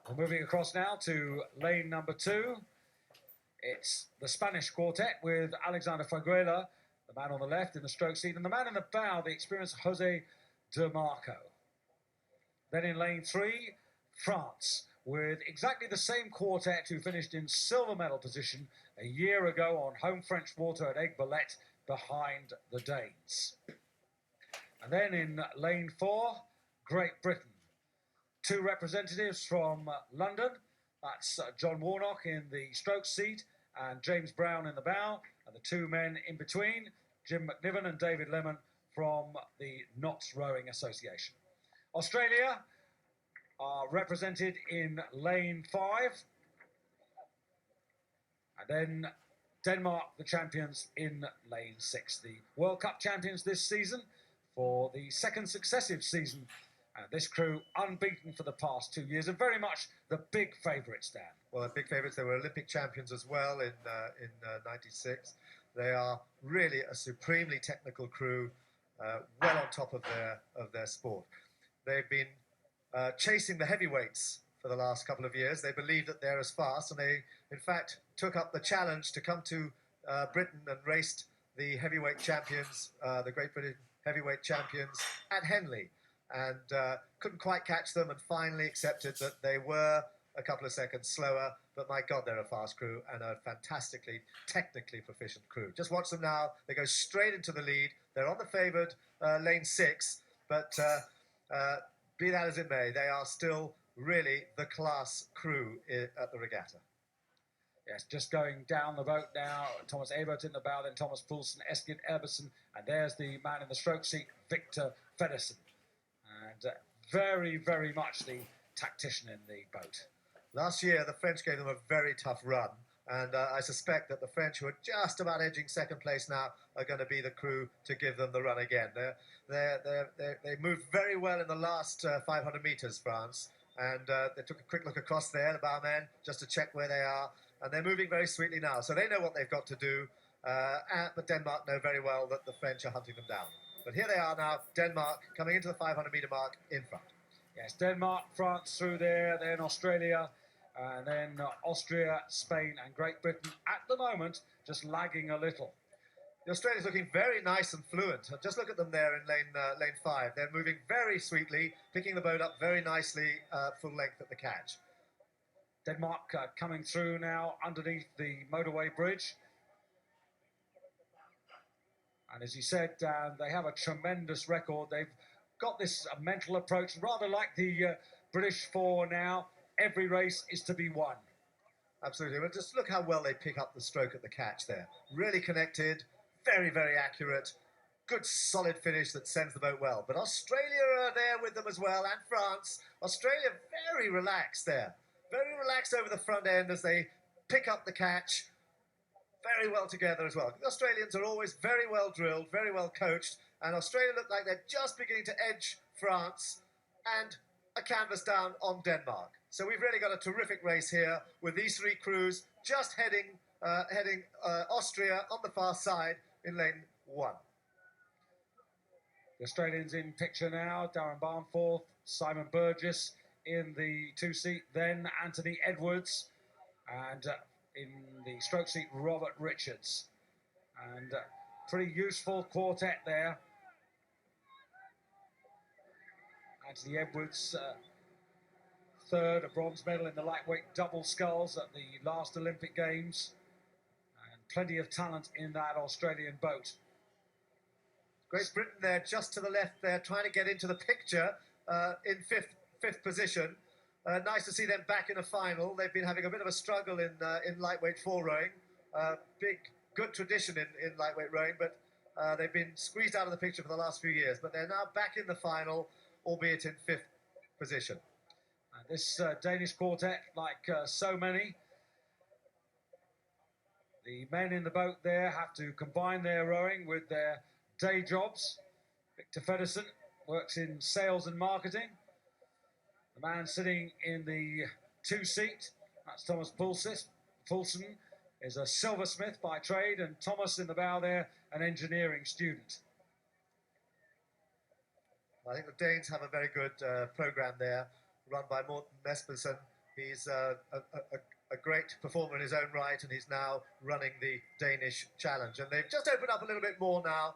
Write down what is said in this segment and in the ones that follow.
We're moving across now to lane number 2. It's the Spanish quartet with Alexander Fraguela, the man on the left in the stroke seat, and the man in the bow, the experienced Jose de Marco. Then in lane 3, France, with exactly the same quartet who finished in silver medal position a year ago on home French water at Ebbesen behind the Danes. And then in lane 4, Great Britain. 2 representatives from London. That's John Warnock in the stroke seat and James Brown in the bow. And the 2 men in between, Jim Mcniven and David Lemon from the Knots Rowing Association. Australia are represented in lane 5. And then Denmark, the champions, in lane 6. The World Cup champions this season for the second successive season. This crew unbeaten for the past 2 years and very much the big favourites, Dan. Well, the big favourites, they were Olympic champions as well in '96. They are really a supremely technical crew, well on top of their sport. They've been chasing the heavyweights for the last couple of years. They believe that they're as fast, and they, in fact, took up the challenge to come to Britain and raced the heavyweight champions, the Great Britain heavyweight champions at Henley. And couldn't quite catch them and finally accepted that they were a couple of seconds slower, but my God, they're a fast crew and a fantastically technically proficient crew. Just watch them now. They go straight into the lead. They're on the favoured lane 6, but be that as it may, they are still really the class crew at the regatta. Yes, just going down the boat now. Thomas Ebert in the bow, then Thomas Poulsen, Eskild, Ebbesen, and there's the man in the stroke seat, Victor Feddersen. And very, very much the tactician in the boat. Last year, the French gave them a very tough run, and I suspect that the French, who are just about edging second place now, are going to be the crew to give them the run again. They moved very well in the last 500 metres, France, and they took a quick look across there, the bowmen, just to check where they are, and they're moving very sweetly now. So they know what they've got to do, but Denmark know very well that the French are hunting them down. But here they are now, Denmark, coming into the 500-metre mark in front. Yes, Denmark, France through there, then Australia, and then Austria, Spain and Great Britain. At the moment, just lagging a little. The Australians looking very nice and fluent. Just look at them there in lane 5. They're moving very sweetly, picking the boat up very nicely, full length at the catch. Denmark coming through now underneath the motorway bridge. And as you said, Dan, they have a tremendous record. They've got this mental approach, rather like the British 4 now. Every race is to be won. Absolutely. But just look how well they pick up the stroke at the catch there. Really connected, very, very accurate. Good, solid finish that sends the boat well. But Australia are there with them as well, and France. Australia very relaxed there. Very relaxed over the front end as they pick up the catch. Very well together as well. The Australians are always very well drilled, very well coached, and Australia look like they're just beginning to edge France and a canvas down on Denmark. So we've really got a terrific race here with these 3 crews just heading Austria on the far side in lane 1. The Australians in picture now, Darren Balmforth, Simon Burgess in the 2-seat, then Anthony Edwards, and in the stroke seat, Robert Richards. And pretty useful quartet there. Anthony Edwards, third, a bronze medal in the lightweight double sculls at the last Olympic Games. And plenty of talent in that Australian boat. Great Britain there, just to the left there, trying to get into the picture in fifth position. Nice to see them back in a final. They've been having a bit of a struggle in lightweight 4 rowing. Good tradition in lightweight rowing, but they've been squeezed out of the picture for the last few years. But they're now back in the final, albeit in 5th position. And this Danish quartet, like so many, the men in the boat there have to combine their rowing with their day jobs. Victor Feddersen works in sales and marketing. The man sitting in the 2-seat, that's Thomas Poulsen, is a silversmith by trade, and Thomas in the bow there, an engineering student. I think the Danes have a very good programme there, run by Morten Espersen, He's a great performer in his own right, and he's now running the Danish challenge. And they've just opened up a little bit more now.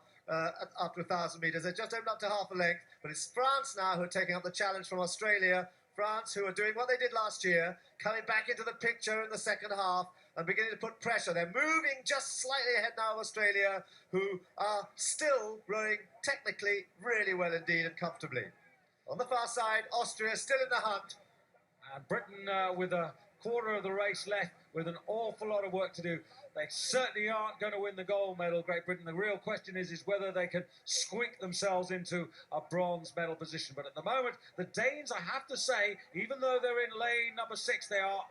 After 1,000 metres, they've just opened up to half a length. But it's France now who are taking up the challenge from Australia. France, who are doing what they did last year, coming back into the picture in the second half and beginning to put pressure. They're moving just slightly ahead now of Australia, who are still rowing technically really well indeed and comfortably. On the far side, Austria still in the hunt. And Britain with a quarter of the race left with an awful lot of work to do. They certainly aren't going to win the gold medal, Great Britain. The real question is whether they can squeak themselves into a bronze medal position. But at the moment, the Danes, I have to say, even though they're in lane number 6, they are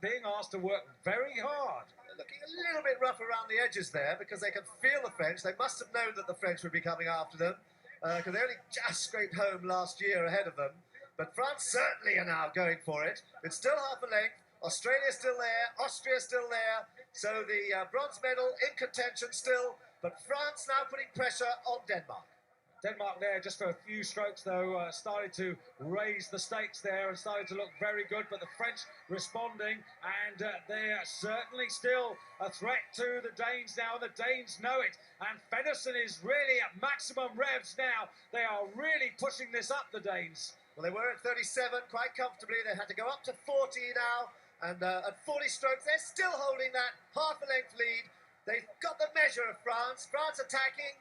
being asked to work very hard. They're looking a little bit rough around the edges there because they can feel the French. They must have known that the French would be coming after them because they only just scraped home last year ahead of them. But France certainly are now going for it. It's still half a length. Australia's still there. Austria's still there. So the bronze medal in contention still. But France now putting pressure on Denmark. Denmark there, just for a few strokes though, started to raise the stakes there and started to look very good. But the French responding, and they're certainly still a threat to the Danes now. The Danes know it. And Feddersen is really at maximum revs now. They are really pushing this up, the Danes. Well, they were at 37 quite comfortably. They had to go up to 40 now. And at 40 strokes, they're still holding that half a length lead. They've got the measure of France. France attacking.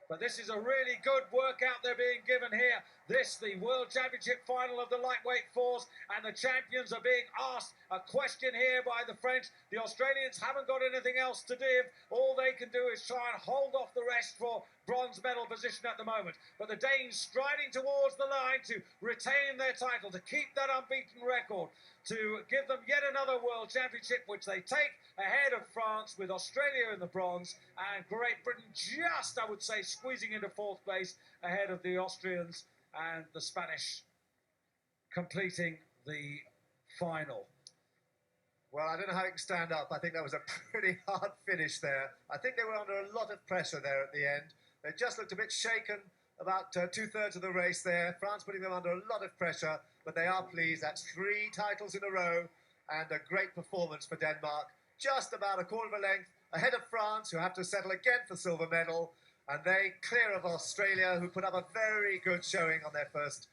But this is a really good workout they're being given here. This, the World Championship final of the lightweight fours, and the champions are being asked a question here by the French. The Australians haven't got anything else to give. All they can do is try and hold off the rest for bronze medal position at the moment. But the Danes striding towards the line to retain their title, to keep that unbeaten record, to give them yet another World Championship, which they take ahead of France with Australia in the bronze and Great Britain just, I would say, squeezing into 4th place ahead of the Austrians and the Spanish completing the final. Well, I don't know how you can stand up. I think that was a pretty hard finish there. I think they were under a lot of pressure there at the end. They just looked a bit shaken about 2/3 of the race there. France putting them under a lot of pressure, but they are pleased. That's 3 titles in a row and a great performance for Denmark. Just about a quarter of a length ahead of France, who have to settle again for silver medal. And they clear of Australia, who put up a very good showing on their first